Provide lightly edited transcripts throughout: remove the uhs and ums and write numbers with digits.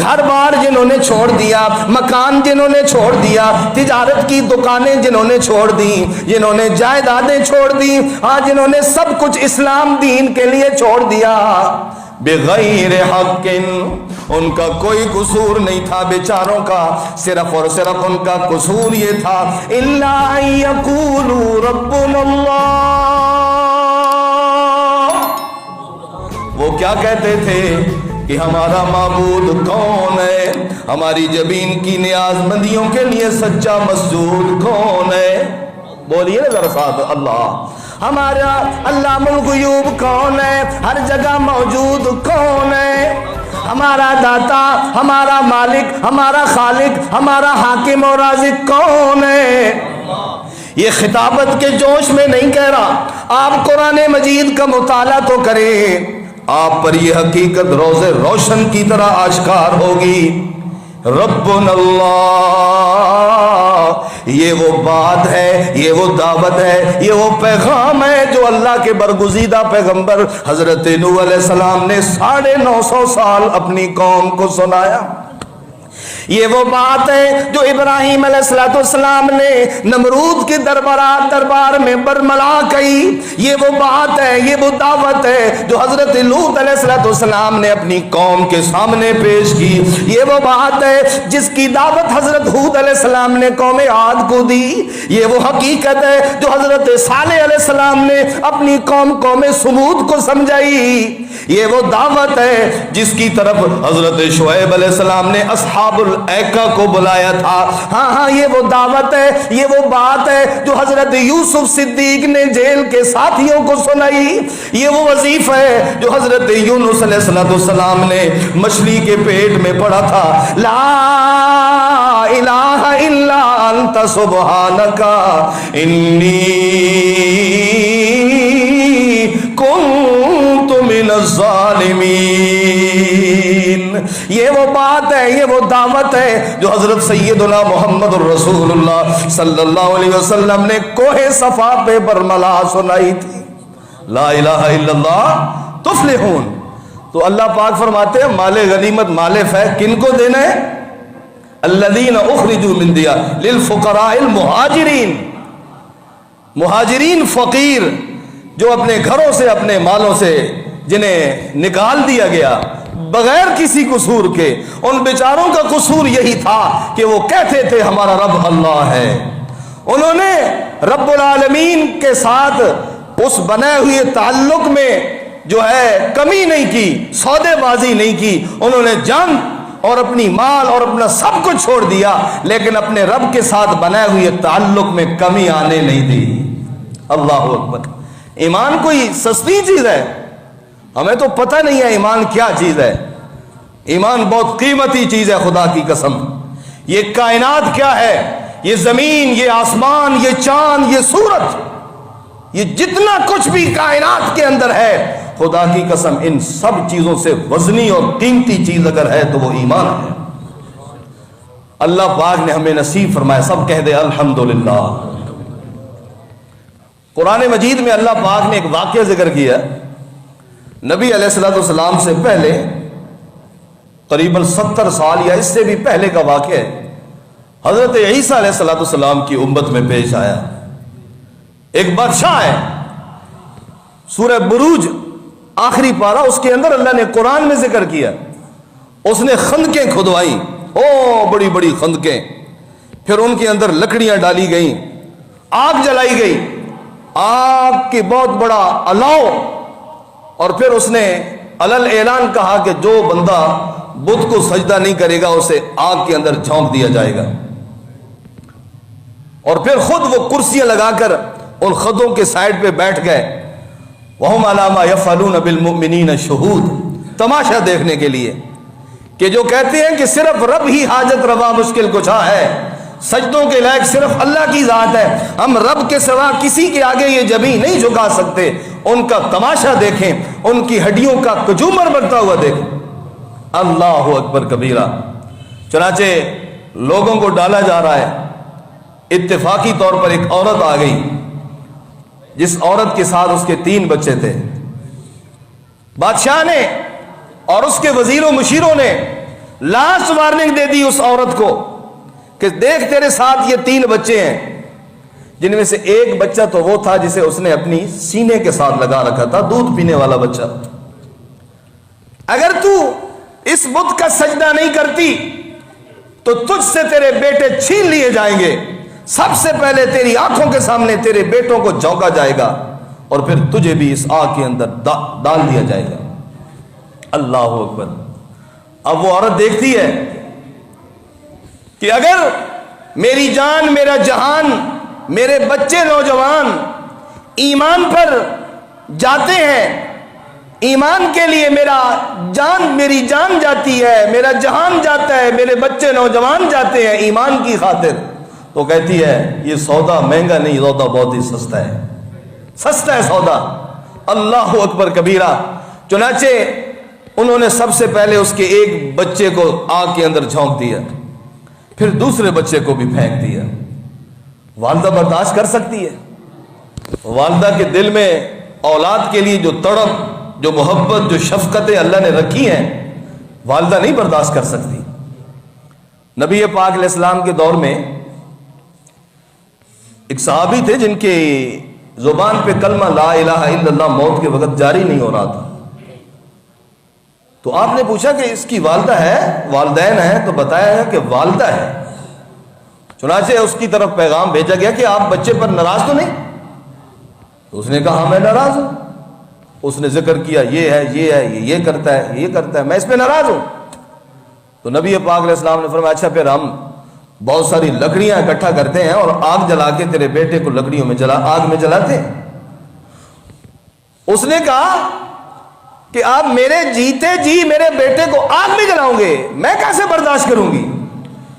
گھر بار جنہوں نے چھوڑ دیا، مکان جنہوں نے چھوڑ دیا، تجارت کی دکانیں جنہوں نے چھوڑ دی، جنہوں نے جائیدادیں چھوڑ دی، جنہوں نے سب کچھ اسلام دین کے لیے چھوڑ دیا، بغیر حق، ان کا کوئی قصور نہیں تھا بیچاروں کا، صرف اور صرف ان کا قصور یہ تھا الا ان یقولوا ربنا اللہ، وہ کیا کہتے تھے کہ ہمارا معبود کون ہے، ہماری زمین کی نیاز مندیوں کے لیے سچا مسجود کون ہے، بولیے نا ذرا ساتھ، اللہ ہمارا علام الغیوب کون ہے، ہر جگہ موجود کون ہے، ہمارا داتا، ہمارا مالک، ہمارا خالق، ہمارا حاکم اور رازق کون ہے۔ یہ خطابت کے جوش میں نہیں کہہ رہا، آپ قرآن مجید کا مطالعہ تو کریں، آپ پر یہ حقیقت روز روشن کی طرح آشکار ہوگی، ربنا اللہ، یہ وہ بات ہے، یہ وہ دعوت ہے، یہ وہ پیغام ہے جو اللہ کے برگزیدہ پیغمبر حضرت نوح علیہ السلام نے 950 سال اپنی قوم کو سنایا، یہ وہ بات ہے جو ابراہیم علیہ السلام نے نمرود کے دربار میں برملا کہی، یہ وہ بات ہے، یہ وہ دعوت ہے جو حضرت لوط علیہ السلام نے اپنی قوم کے سامنے پیش کی، یہ وہ بات ہے جس کی دعوت حضرت ہود علیہ السلام نے قوم عاد کو دی، یہ وہ حقیقت ہے جو حضرت صالح علیہ السلام نے اپنی قوم سمود کو سمجھائی، یہ وہ دعوت ہے جس کی طرف حضرت شعیب علیہ السلام نے اصحاب الایکا کو بلایا تھا، ہاں یہ وہ دعوت ہے، یہ وہ بات ہے جو حضرت یوسف صدیق نے جیل کے ساتھیوں کو سنائی، یہ وہ وظیفہ ہے جو حضرت یونس علیہ السلام نے مچھلی کے پیٹ میں پڑھا تھا، لا الہ الا انت سبحانک انی کنت من الظالمین، یہ وہ بات ہے، یہ وہ دعوت ہے جو حضرت سیدنا محمد الرسول اللہ صلی اللہ علیہ وسلم نے کوہ صفا پہ برملا سنائی تھی، لا الہ الا اللہ تفلحون۔ تو اللہ پاک فرماتے ہیں مال غنیمت، مال فیض کن کو دینا ہے؟ الذین اخرجوا من دیار للفقراء المہاجرین، مہاجرین فقیر جو اپنے گھروں سے اپنے مالوں سے جنہیں نکال دیا گیا بغیر کسی قصور کے، ان بیچاروں کا قصور یہی تھا کہ وہ کہتے تھے ہمارا رب اللہ ہے، انہوں نے رب العالمین کے ساتھ اس بنائے ہوئے تعلق میں جو ہے کمی نہیں کی، سودے بازی نہیں کی، انہوں نے جان اور اپنی مال اور اپنا سب کچھ چھوڑ دیا، لیکن اپنے رب کے ساتھ بنائے ہوئے تعلق میں کمی آنے نہیں دی۔ اللہ اکبر۔ ایمان کوئی سستی چیز ہے؟ ہمیں تو پتہ نہیں ہے ایمان کیا چیز ہے۔ ایمان بہت قیمتی چیز ہے، خدا کی قسم۔ یہ کائنات کیا ہے، یہ زمین، یہ آسمان، یہ چاند، یہ سورج، یہ جتنا کچھ بھی کائنات کے اندر ہے، خدا کی قسم ان سب چیزوں سے وزنی اور قیمتی چیز اگر ہے تو وہ ایمان ہے۔ اللہ پاک نے ہمیں نصیب فرمایا، سب کہہ دے الحمدللہ۔ قرآن مجید میں اللہ پاک نے ایک واقعہ ذکر کیا، نبی علیہ السلام سے پہلے قریباً 70 سال یا اس سے بھی پہلے کا واقعہ ہے، حضرت عیسیٰ علیہ السلام کی امت میں پیش آیا۔ ایک بادشاہ ہے، سورہ بروج آخری پارہ، اس کے اندر اللہ نے قرآن میں ذکر کیا، اس نے خندقیں کھدوائیں، بڑی بڑی خندقیں، پھر ان کے اندر لکڑیاں ڈالی گئیں، آگ جلائی گئی، آگ کی بہت بڑا الاؤ، اور پھر اس نے علل اعلان کہا کہ جو بندہ بت کو سجدہ نہیں کرے گا اسے آگ کے اندر جھونک دیا جائے گا، اور پھر خود وہ کرسیاں لگا کر ان خدوں کے سائڈ پہ بیٹھ گئے، وَهُمْ عَلَىٰ مَا يَفْعَلُونَ بِالْمُؤْمِنِينَ شُهُودٌ، تماشا دیکھنے کے لیے کہ جو کہتے ہیں کہ صرف رب ہی حاجت روا مشکل کشا ہے، سجدوں کے لائق صرف اللہ کی ذات ہے، ہم رب کے سوا کسی کے آگے یہ جبیں نہیں جھکا سکتے، ان کا تماشا دیکھیں، ان کی ہڈیوں کا کجومر بنتا ہوا دیکھیں۔ اللہ اکبر کبیرہ۔ چنانچہ لوگوں کو ڈالا جا رہا ہے، اتفاقی طور پر ایک عورت آ گئی، جس عورت کے ساتھ اس کے 3 بچے تھے۔ بادشاہ نے اور اس کے وزیر و مشیروں نے لاسٹ وارننگ دے دی اس عورت کو کہ دیکھ تیرے ساتھ یہ 3 بچے ہیں، جن میں سے ایک بچہ تو وہ تھا جسے اس نے اپنی سینے کے ساتھ لگا رکھا تھا، دودھ پینے والا بچہ۔ اگر تو اس بت کا سجدہ نہیں کرتی تو تجھ سے تیرے بیٹے چھین لیے جائیں گے، سب سے پہلے تیری آنکھوں کے سامنے تیرے بیٹوں کو جھونکا جائے گا اور پھر تجھے بھی اس آگ کے اندر ڈال دیا جائے گا۔ اللہ اکبر۔ اب وہ عورت دیکھتی ہے کہ اگر میری جان، میرا جہان، میرے بچے نوجوان ایمان پر جاتے ہیں، ایمان کے لیے میری جان جاتی ہے، میرا جہان جاتا ہے، میرے بچے نوجوان جاتے ہیں ایمان کی خاطر، تو کہتی ہے یہ سودا مہنگا نہیں، سودا بہت ہی سستا ہے، سستا ہے سودا۔ اللہ اکبر کبیرہ۔ چنانچہ انہوں نے سب سے پہلے اس کے ایک بچے کو آگ کے اندر جھونک دیا، پھر دوسرے بچے کو بھی پھینک دیا۔ والدہ برداشت کر سکتی ہے؟ والدہ کے دل میں اولاد کے لیے جو تڑپ، جو محبت، جو شفقتیں اللہ نے رکھی ہیں، والدہ نہیں برداشت کر سکتی۔ نبی پاک علیہ السلام کے دور میں ایک صحابی تھے جن کے زبان پہ کلمہ لا الہ الا اللہ موت کے وقت جاری نہیں ہو رہا تھا، تو آپ نے پوچھا کہ اس کی والدہ ہے، والدین ہیں؟ تو بتایا ہے کہ والدہ ہے۔ چنانچہ اس کی طرف پیغام بھیجا گیا کہ آپ بچے پر ناراض تو نہیں؟ تو اس نے کہا ہاں میں ناراض ہوں۔ اس نے ذکر کیا یہ ہے، یہ ہے، یہ کرتا ہے، یہ کرتا ہے، میں اس پہ ناراض ہوں۔ تو نبی پاک علیہ السلام نے فرمایا اچھا پھر ہم بہت ساری لکڑیاں اکٹھا کرتے ہیں اور آگ جلا کے تیرے بیٹے کو لکڑیوں میں آگ میں جلاتے ہیں۔ اس نے کہا کہ آپ میرے جیتے جی میرے بیٹے کو آگ میں جلاؤں گے، میں کیسے برداشت کروں گی؟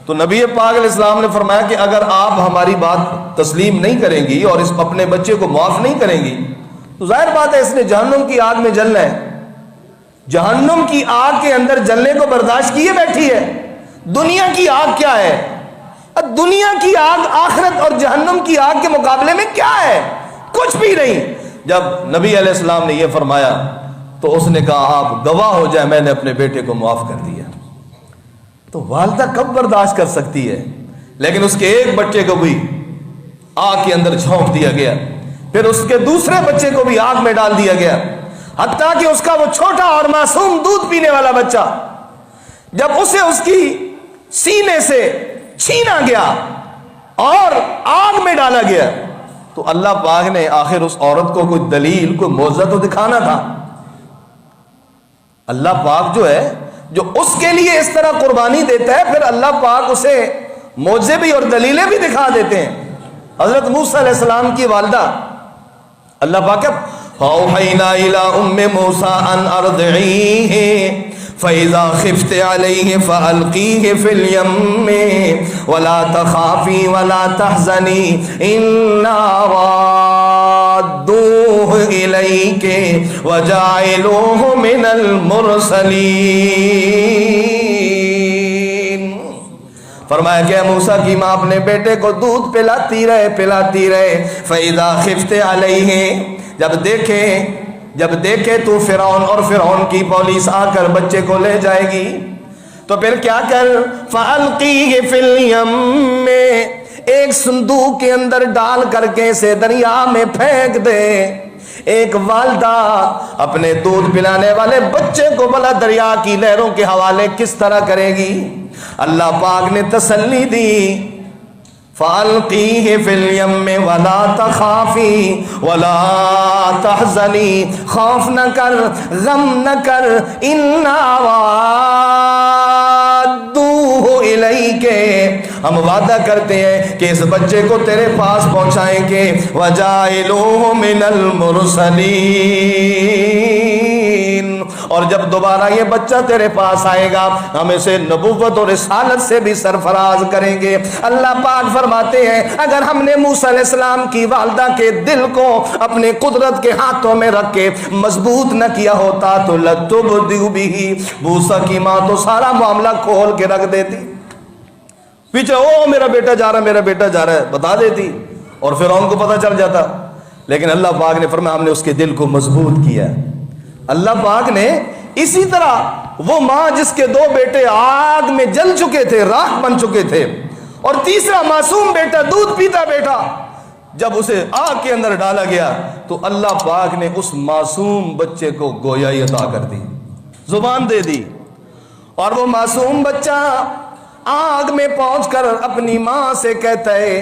تو نبی پاک علیہ السلام نے فرمایا کہ اگر آپ ہماری بات تسلیم نہیں کریں گی اور اس اپنے بچے کو معاف نہیں کریں گی تو ظاہر بات ہے اس نے جہنم کی آگ میں جلنا ہے۔ جہنم کی آگ کے اندر جلنے کو برداشت کیے بیٹھی ہے۔ دنیا کی آگ کیا ہے؟ دنیا کی آگ آخرت اور جہنم کی آگ کے مقابلے میں کیا ہے؟ کچھ بھی نہیں۔ جب نبی علیہ السلام نے یہ فرمایا تو اس نے کہا آپ گواہ ہو جائے میں نے اپنے بیٹے کو معاف کر دیا۔ تو والدہ کب برداشت کر سکتی ہے؟ لیکن اس کے ایک بچے کو بھی آگ کے اندر جھونک دیا گیا، پھر اس کے دوسرے بچے کو بھی آگ میں ڈال دیا گیا، حتیٰ کہ اس کا وہ چھوٹا اور معصوم دودھ پینے والا بچہ جب اسے اس کی سینے سے چھینا گیا اور آگ میں ڈالا گیا تو اللہ پاک نے آخر اس عورت کو کوئی دلیل، کوئی معجزہ تو دکھانا تھا۔ اللہ پاک جو ہے جو اس کے لیے اس طرح قربانی دیتا ہے پھر اللہ پاک اسے معجزے بھی اور دلیلیں بھی دکھا دیتے ہیں۔ حضرت موسیٰ علیہ السلام کی والدہ اللہ پاک فَأَوْحَيْنَا إِلَىٰ أُمِّ مُوسَىٰ أَنْ أَرْضِعِيهِ فَإِذَا خِفْتِ عَلَيْهِ فَأَلْقِيهِ فِي الْيَمِّ وَلَا تَخَافِي وَلَا تَحْزَنِي إِنَّا رَادُّوهُ إِلَيْكِ وَجَاعِلُوهُ مِنَ الْمُرْسَلِينَ۔ فرمایا کہ موسیٰ کی ماں اپنے بیٹے کو دودھ پلاتی رہے فَإِذَا خِفْتِ عَلَيْهِ، جب دیکھے تو فرعون اور فرعون کی پولیس آ کر بچے کو لے جائے گی تو پھر کیا کر فَأَلْقِيهِ فِي الْيَمِّ، ایک صندوق کے اندر ڈال کر کے اسے دریا میں پھینک دے۔ ایک والدہ اپنے دودھ پلانے والے بچے کو بلا دریا کی لہروں کے حوالے کس طرح کرے گی؟ اللہ پاک نے تسلی دی فَأَلْقِيهِ فِي الْيَمِّ وَلَا تَخَافِي وَلَا تَحْزَنِي، خوف نہ کر، غم نہ کر، إِنَّا رَادُّوهُ إِلَيْكَ، ہم وعدہ کرتے ہیں کہ اس بچے کو تیرے پاس پہنچائیں گے، وَجَاعِلُوهُ مِنَ الْمُرْسَلِينَ، اور جب دوبارہ یہ بچہ تیرے پاس آئے گا ہم اسے نبوت اور رسالت سے بھی سرفراز کریں گے۔ اللہ پاک فرماتے ہیں اگر ہم نے موسیٰ علیہ السلام کی والدہ کے دل کو اپنے قدرت کے ہاتھوں میں رکھ کے مضبوط نہ کیا ہوتا تو لَتُبْدِئُ بِهِ، موسیٰ کی ماں تو سارا معاملہ کھول کے رکھ دیتی، پیچھے او میرا بیٹا جا رہا ہے، میرا بیٹا جا رہا ہے بتا دیتی اور فرعون کو پتہ چل جاتا۔ لیکن اللہ پاک نے فرمایا ہم نے اس کے دل کو مضبوط کیا۔ اللہ پاک نے اسی طرح وہ ماں جس کے 2 بیٹے آگ میں جل چکے تھے، راکھ بن چکے تھے، اور تیسرا معصوم بیٹا، دودھ پیتا بیٹا، جب اسے آگ کے اندر ڈالا گیا تو اللہ پاک نے اس معصوم بچے کو گویائی عطا کر دی، زبان دے دی، اور وہ معصوم بچہ آگ میں پہنچ کر اپنی ماں سے کہتا ہے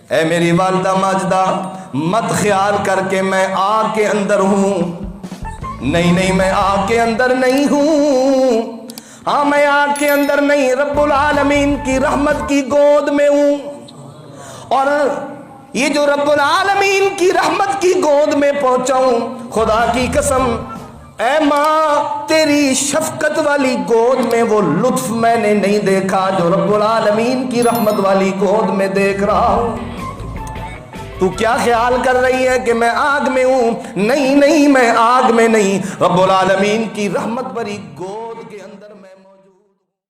اے میری والدہ ماجدہ، مت خیال کر کے میں آگ کے اندر ہوں، نہیں میں آگ کے اندر نہیں ہوں، ہاں میں آگ کے اندر نہیں، رب العالمین کی رحمت کی گود میں ہوں، اور یہ جو رب العالمین کی رحمت کی گود میں پہنچا ہوں، خدا کی قسم اے ماں تیری شفقت والی گود میں وہ لطف میں نے نہیں دیکھا جو رب العالمین کی رحمت والی گود میں دیکھ رہا ہوں۔ تو کیا خیال کر رہی ہے کہ میں آگ میں ہوں؟ نہیں میں آگ میں نہیں، رب العالمین کی رحمت بھری گود